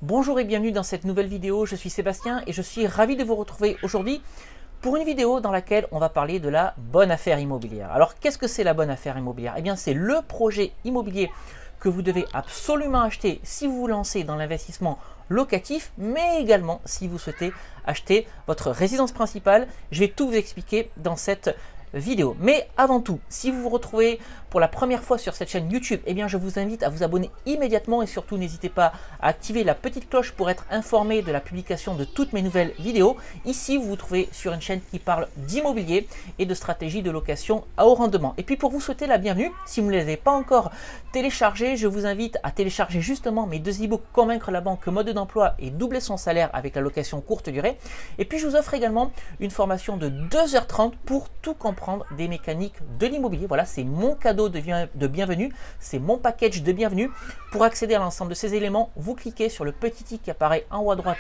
Bonjour et bienvenue dans cette nouvelle vidéo, je suis Sébastien et je suis ravi de vous retrouver aujourd'hui pour une vidéo dans laquelle on va parler de la bonne affaire immobilière. Alors qu'est-ce que c'est la bonne affaire immobilière? Eh bien c'est le projet immobilier que vous devez absolument acheter si vous vous lancez dans l'investissement locatif, mais également si vous souhaitez acheter votre résidence principale. Je vais tout vous expliquer dans cette vidéo. Mais avant tout, si vous vous retrouvez pour la première fois sur cette chaîne YouTube, eh bien je vous invite à vous abonner immédiatement et surtout n'hésitez pas à activer la petite cloche pour être informé de la publication de toutes mes nouvelles vidéos. Ici, vous vous trouvez sur une chaîne qui parle d'immobilier et de stratégie de location à haut rendement. Et puis pour vous souhaiter la bienvenue, si vous ne les avez pas encore téléchargés, je vous invite à télécharger justement mes deux e-books Convaincre la banque, mode d'emploi et doubler son salaire avec la location courte durée. Et puis je vous offre également une formation de 2h30 pour tout comprendre des mécaniques de l'immobilier. Voilà, c'est mon cadeau de bienvenue, c'est mon package de bienvenue. Pour accéder à l'ensemble de ces éléments, vous cliquez sur le petit i qui apparaît en haut à droite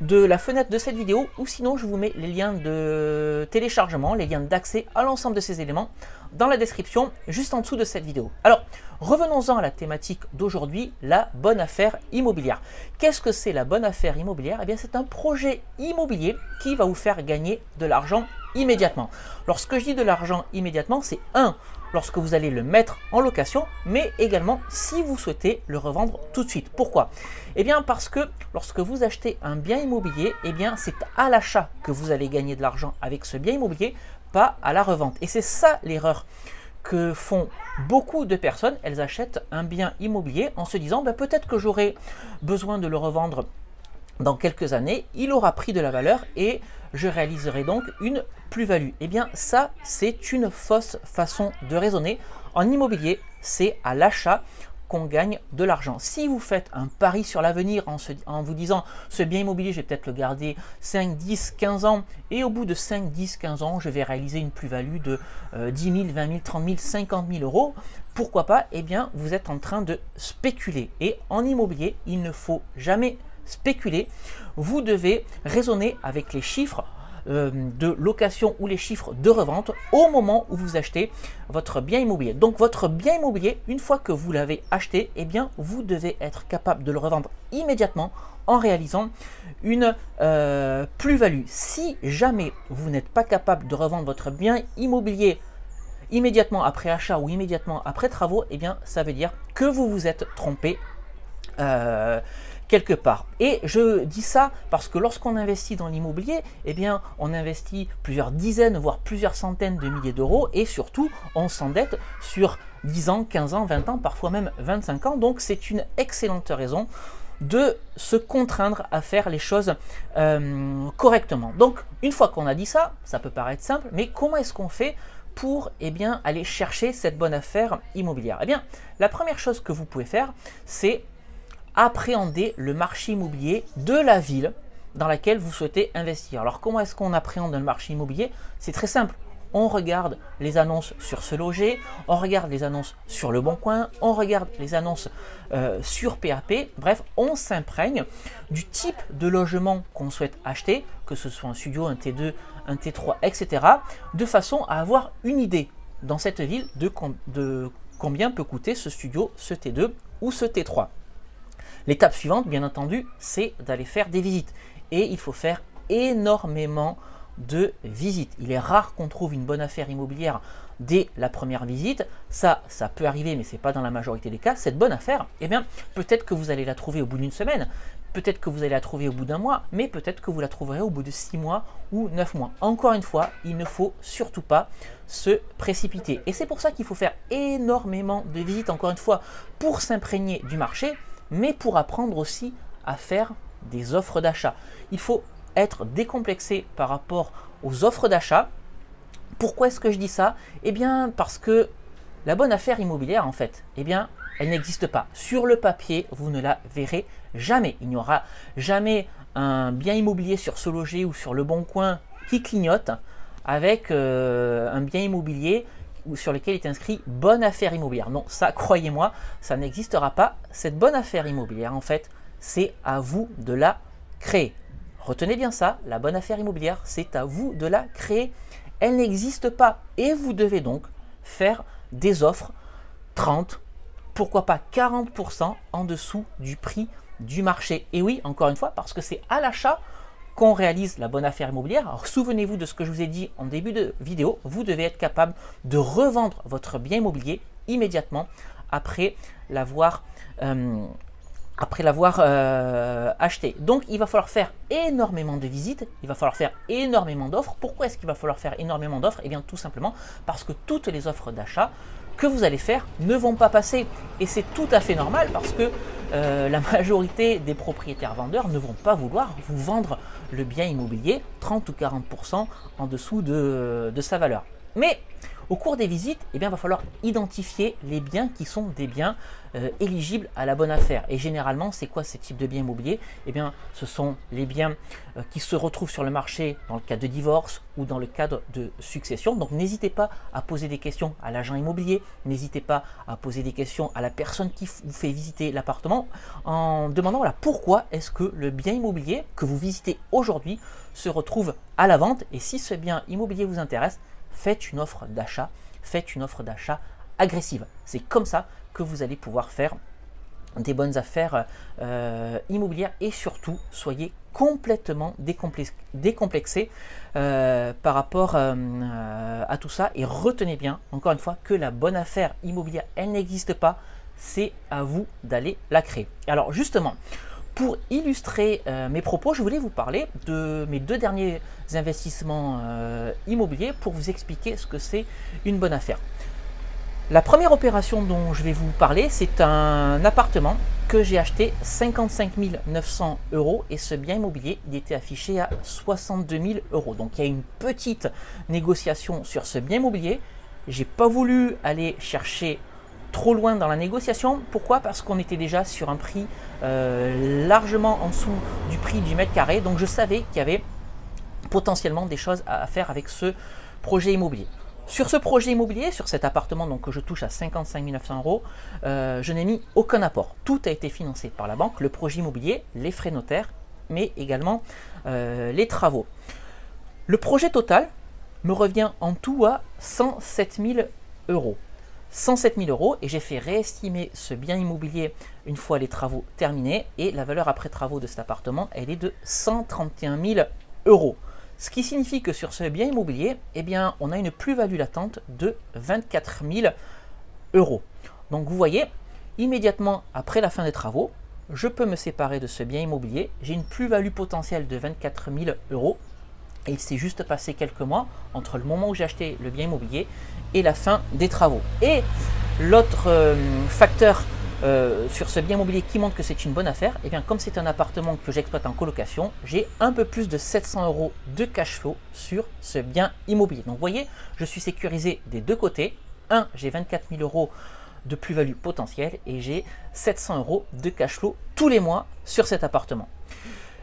de la fenêtre de cette vidéo, ou sinon je vous mets les liens de téléchargement, les liens d'accès à l'ensemble de ces éléments dans la description juste en dessous de cette vidéo. Alors revenons-en à la thématique d'aujourd'hui, la bonne affaire immobilière. Qu'est-ce que c'est la bonne affaire immobilière? Eh bien c'est un projet immobilier qui va vous faire gagner de l'argent immédiatement. Lorsque je dis de l'argent immédiatement, c'est lorsque vous allez le mettre en location, mais également si vous souhaitez le revendre tout de suite. Pourquoi? Eh bien parce que lorsque vous achetez un bien immobilier, eh bien c'est à l'achat que vous allez gagner de l'argent avec ce bien immobilier, pas à la revente. Et c'est ça l'erreur que font beaucoup de personnes. Elles achètent un bien immobilier en se disant peut-être que j'aurai besoin de le revendre dans quelques années, il aura pris de la valeur et je réaliserai donc une plus-value. Eh bien ça, c'est une fausse façon de raisonner. En immobilier, c'est à l'achat qu'on gagne de l'argent. Si vous faites un pari sur l'avenir en vous disant ce bien immobilier, je vais peut-être le garder 5, 10, 15 ans et au bout de 5, 10, 15 ans, je vais réaliser une plus-value de 10 000, 20 000, 30 000, 50 000 euros, pourquoi pas? Eh bien, vous êtes en train de spéculer. Et en immobilier, il ne faut jamais spéculer, vous devez raisonner avec les chiffres de location ou les chiffres de revente au moment où vous achetez votre bien immobilier. Donc votre bien immobilier, une fois que vous l'avez acheté, eh bien vous devez être capable de le revendre immédiatement en réalisant une plus-value. Si jamais vous n'êtes pas capable de revendre votre bien immobilier immédiatement après achat ou immédiatement après travaux, eh bien ça veut dire que vous vous êtes trompé quelque part. Et je dis ça parce que lorsqu'on investit dans l'immobilier, eh bien on investit plusieurs dizaines voire plusieurs centaines de milliers d'euros et surtout on s'endette sur 10 ans, 15 ans, 20 ans, parfois même 25 ans. Donc c'est une excellente raison de se contraindre à faire les choses correctement. Donc une fois qu'on a dit ça, ça peut paraître simple, mais comment est-ce qu'on fait pour aller chercher cette bonne affaire immobilière? Eh bien la première chose que vous pouvez faire, c'est appréhender le marché immobilier de la ville dans laquelle vous souhaitez investir. Alors comment est-ce qu'on appréhende le marché immobilier? C'est très simple. On regarde les annonces sur Se Loger, on regarde les annonces sur Le Bon Coin, on regarde les annonces sur PAP. Bref, on s'imprègne du type de logement qu'on souhaite acheter, que ce soit un studio, un T2, un T3, etc. de façon à avoir une idée dans cette ville de combien peut coûter ce studio, ce T2 ou ce T3. L'étape suivante, bien entendu, c'est d'aller faire des visites. Et il faut faire énormément de visites. Il est rare qu'on trouve une bonne affaire immobilière dès la première visite. Ça peut arriver, mais ce n'est pas dans la majorité des cas. Cette bonne affaire, eh bien, peut-être que vous allez la trouver au bout d'une semaine, peut-être que vous allez la trouver au bout d'un mois, mais peut-être que vous la trouverez au bout de 6 mois ou 9 mois. Encore une fois, il ne faut surtout pas se précipiter. Et c'est pour ça qu'il faut faire énormément de visites, encore une fois, pour s'imprégner du marché, mais pour apprendre aussi à faire des offres d'achat. Il faut être décomplexé par rapport aux offres d'achat. Pourquoi est-ce que je dis ça? Eh bien parce que la bonne affaire immobilière, en fait, eh bien, elle n'existe pas. Sur le papier, vous ne la verrez jamais. Il n'y aura jamais un bien immobilier sur Se Loger ou sur Le Bon Coin qui clignote avec un bien immobilier sur lequel est inscrit bonne affaire immobilière. Non, ça, croyez-moi, ça n'existera pas. Cette bonne affaire immobilière, en fait, c'est à vous de la créer. Retenez bien ça, la bonne affaire immobilière, c'est à vous de la créer. Elle n'existe pas et vous devez donc faire des offres 30, pourquoi pas 40% en dessous du prix du marché. Et oui, encore une fois, parce que c'est à l'achat qu'on réalise la bonne affaire immobilière. Alors souvenez-vous de ce que je vous ai dit en début de vidéo, vous devez être capable de revendre votre bien immobilier immédiatement après l'avoir acheté. Donc il va falloir faire énormément de visites, il va falloir faire énormément d'offres. Pourquoi est-ce qu'il va falloir faire énormément d'offres? Eh bien tout simplement parce que toutes les offres d'achat que vous allez faire ne vont pas passer. Et c'est tout à fait normal parce que la majorité des propriétaires vendeurs ne vont pas vouloir vous vendre le bien immobilier 30 ou 40% en dessous de sa valeur. Mais au cours des visites, eh bien, il va falloir identifier les biens qui sont des biens éligibles à la bonne affaire. Et généralement, c'est quoi ces types de biens immobiliers? Eh bien, ce sont les biens qui se retrouvent sur le marché dans le cadre de divorce ou dans le cadre de succession. Donc, n'hésitez pas à poser des questions à l'agent immobilier. N'hésitez pas à poser des questions à la personne qui vous fait visiter l'appartement en demandant voilà, pourquoi est-ce que le bien immobilier que vous visitez aujourd'hui se retrouve à la vente. Et si ce bien immobilier vous intéresse, faites une offre d'achat, agressive. C'est comme ça que vous allez pouvoir faire des bonnes affaires immobilières et surtout, soyez complètement décomplexé par rapport à tout ça et retenez bien, encore une fois, que la bonne affaire immobilière, elle n'existe pas, c'est à vous d'aller la créer. Alors justement, pour illustrer mes propos, je voulais vous parler de mes 2 derniers investissements immobiliers pour vous expliquer ce que c'est une bonne affaire. La première opération dont je vais vous parler, c'est un appartement que j'ai acheté 55 900 € et ce bien immobilier, il était affiché à 62 000 €. Donc il y a une petite négociation sur ce bien immobilier. J'ai pas voulu aller chercher trop loin dans la négociation. Pourquoi? Parce qu'on était déjà sur un prix largement en dessous du prix du mètre carré. Donc je savais qu'il y avait potentiellement des choses à faire avec ce projet immobilier. Sur ce projet immobilier, sur cet appartement donc, que je touche à 55 900 €, je n'ai mis aucun apport. Tout a été financé par la banque, le projet immobilier, les frais notaires, mais également les travaux. Le projet total me revient en tout à 107 000 €. 107 000 € et j'ai fait réestimer ce bien immobilier une fois les travaux terminés et la valeur après travaux de cet appartement, elle est de 131 000 €. Ce qui signifie que sur ce bien immobilier, eh bien, on a une plus-value latente de 24 000 €. Donc vous voyez, immédiatement après la fin des travaux, je peux me séparer de ce bien immobilier. J'ai une plus-value potentielle de 24 000 € et il s'est juste passé quelques mois entre le moment où j'ai acheté le bien immobilier et la fin des travaux. Et l'autre facteur sur ce bien immobilier qui montre que c'est une bonne affaire, et bien comme c'est un appartement que j'exploite en colocation, j'ai un peu plus de 700 € de cash flow sur ce bien immobilier. Donc vous voyez, je suis sécurisé des deux côtés. J'ai 24 000 € de plus-value potentielle et j'ai 700 € de cash flow tous les mois sur cet appartement.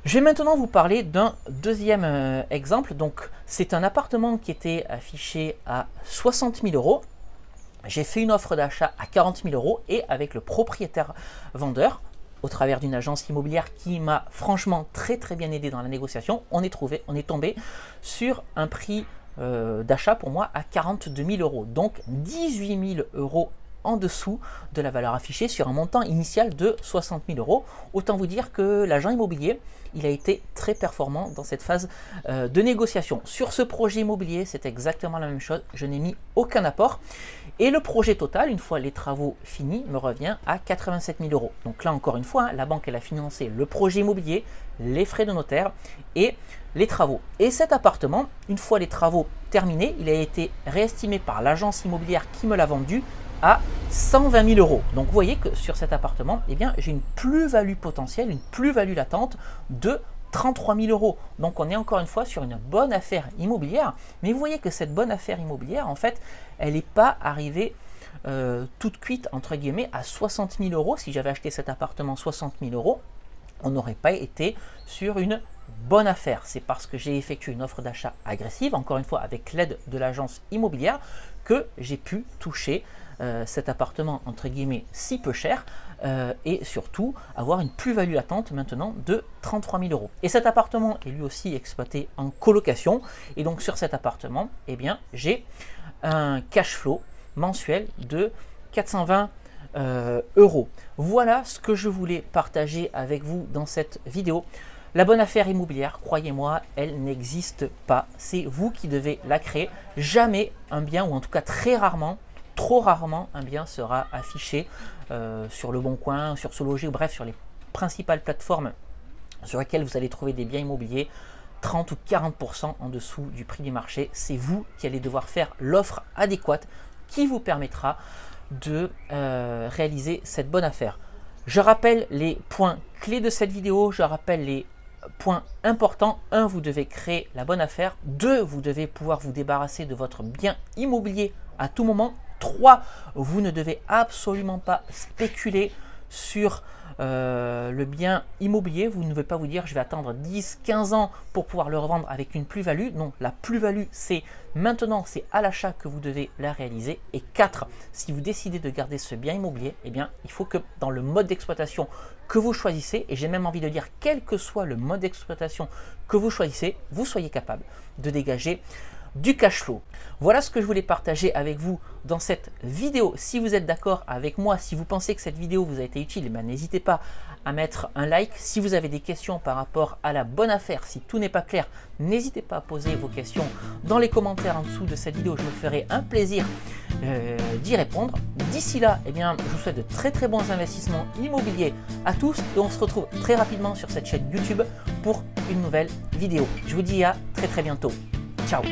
Je vais maintenant vous parler d'un deuxième exemple. Donc c'est un appartement qui était affiché à 60 000 €. J'ai fait une offre d'achat à 40 000 € et avec le propriétaire vendeur, au travers d'une agence immobilière qui m'a franchement très bien aidé dans la négociation, on est tombé sur un prix d'achat pour moi à 42 000 €. Donc 18 000 € en dessous de la valeur affichée sur un montant initial de 60 000 €. Autant vous dire que l'agent immobilier, il a été très performant dans cette phase de négociation. Sur ce projet immobilier, c'est exactement la même chose. Je n'ai mis aucun apport. Et le projet total, une fois les travaux finis, me revient à 87 000 €. Donc là, encore une fois, la banque, elle a financé le projet immobilier, les frais de notaire et les travaux. Et cet appartement, une fois les travaux terminés, il a été réestimé par l'agence immobilière qui me l'a vendu à 120 000 €. Donc vous voyez que sur cet appartement, eh bien, j'ai une plus-value potentielle, une plus-value latente de 33 000 €. Donc on est encore une fois sur une bonne affaire immobilière. Mais vous voyez que cette bonne affaire immobilière, en fait, elle n'est pas arrivée toute cuite, entre guillemets, à 60 000 €. Si j'avais acheté cet appartement 60 000 €, on n'aurait pas été sur une bonne affaire. C'est parce que j'ai effectué une offre d'achat agressive, encore une fois avec l'aide de l'agence immobilière, que j'ai pu toucher cet appartement entre guillemets si peu cher et surtout avoir une plus-value latente maintenant de 33 000 €. Et cet appartement est lui aussi exploité en colocation et donc sur cet appartement, eh bien j'ai un cash flow mensuel de 420 euros. Voilà ce que je voulais partager avec vous dans cette vidéo. La bonne affaire immobilière, croyez-moi, elle n'existe pas. C'est vous qui devez la créer. Jamais un bien, ou en tout cas très rarement, trop rarement, un bien sera affiché sur Le Bon Coin, sur SeLoger, ou bref, sur les principales plateformes sur lesquelles vous allez trouver des biens immobiliers 30 ou 40% en dessous du prix du marché. C'est vous qui allez devoir faire l'offre adéquate qui vous permettra de réaliser cette bonne affaire. Je rappelle les points clés de cette vidéo, je rappelle les points importants. 1, vous devez créer la bonne affaire. 2, vous devez pouvoir vous débarrasser de votre bien immobilier à tout moment. 3, vous ne devez absolument pas spéculer sur le bien immobilier. Vous ne devez pas vous dire je vais attendre 10, 15 ans pour pouvoir le revendre avec une plus-value. Non, la plus-value c'est maintenant, c'est à l'achat que vous devez la réaliser. Et 4, si vous décidez de garder ce bien immobilier, eh bien il faut que dans le mode d'exploitation que vous choisissez, et j'ai même envie de dire quel que soit le mode d'exploitation que vous choisissez, vous soyez capable de dégager du cash flow. Voilà ce que je voulais partager avec vous dans cette vidéo. Si vous êtes d'accord avec moi, si vous pensez que cette vidéo vous a été utile, n'hésitez pas à mettre un like. Si vous avez des questions par rapport à la bonne affaire, si tout n'est pas clair, n'hésitez pas à poser vos questions dans les commentaires en dessous de cette vidéo. Je me ferai un plaisir d'y répondre. D'ici là, eh bien, je vous souhaite de très bons investissements immobiliers à tous et on se retrouve très rapidement sur cette chaîne YouTube pour une nouvelle vidéo. Je vous dis à très bientôt. Ciao.